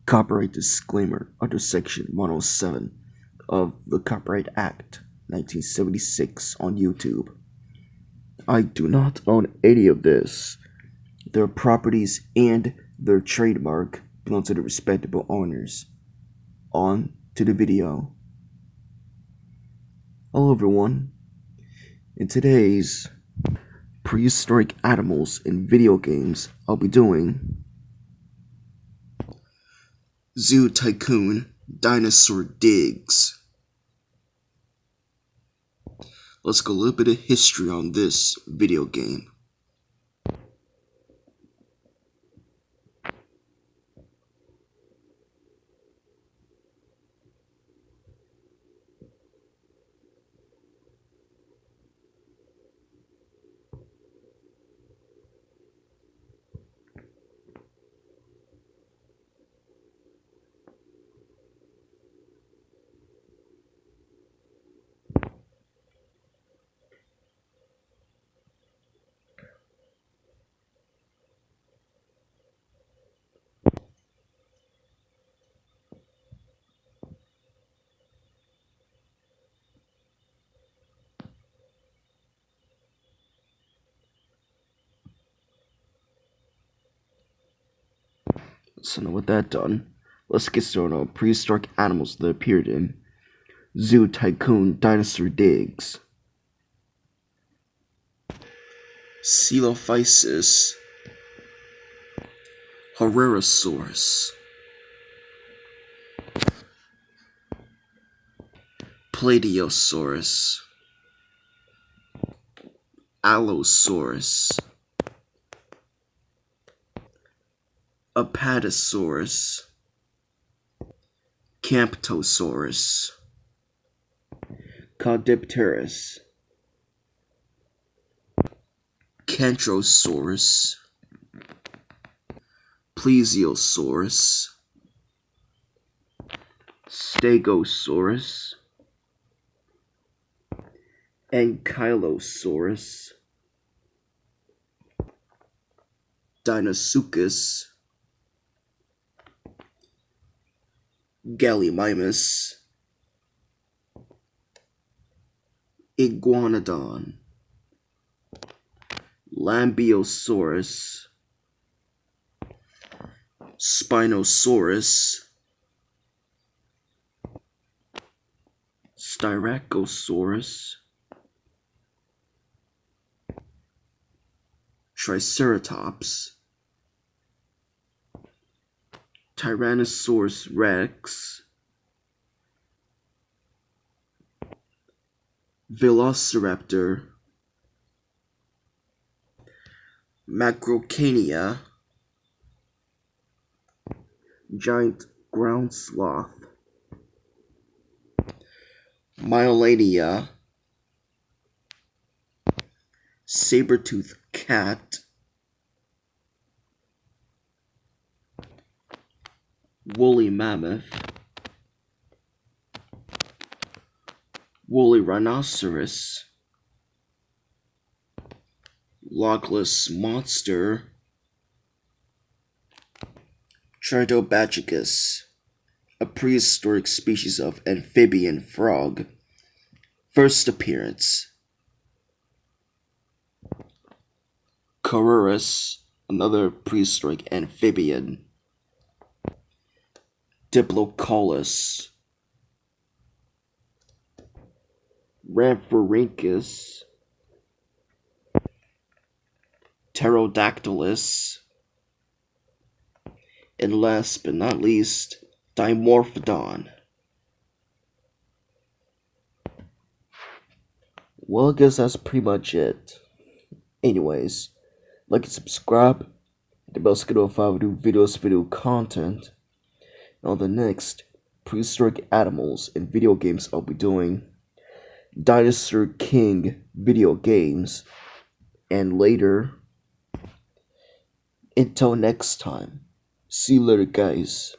Copyright disclaimer under Section 107 of the Copyright Act 1976 on YouTube. I do not own any of this. Their properties and their trademark belong to the respectable owners. On to the video. Hello everyone. In today's prehistoric animals in video games, I'll be doing Zoo Tycoon Dinosaur Digs. Let's go a little bit of history on this video game. So now with that done, let's get started on prehistoric animals that appeared in Zoo Tycoon Dinosaur Digs. Coelophysis, Herrerasaurus, Plateosaurus, Allosaurus, Apatosaurus, Camptosaurus, Caudipterus, Kentrosaurus, Plesiosaurus, Stegosaurus, Ankylosaurus, Deinosuchus, Gallimimus, Iguanodon, Lambeosaurus, Spinosaurus, Styracosaurus, Triceratops, Tyrannosaurus rex, Velociraptor, Macrocania, giant ground sloth, Myolania, saber-toothed cat, woolly mammoth, woolly rhinoceros, lockless monster, Tridobacchus, a prehistoric species of amphibian frog. First appearance. Carurus, another prehistoric amphibian. Diplocalus, Rhamphorhynchus, Pterodactylus, and last but not least, Dimorphodon. Well, I guess that's pretty much it. Anyways, like and subscribe, and the bell to notify when I do video content. On the next prehistoric animals and video games, I'll be doing Dinosaur King video games, and later. Until next time, see you later, guys.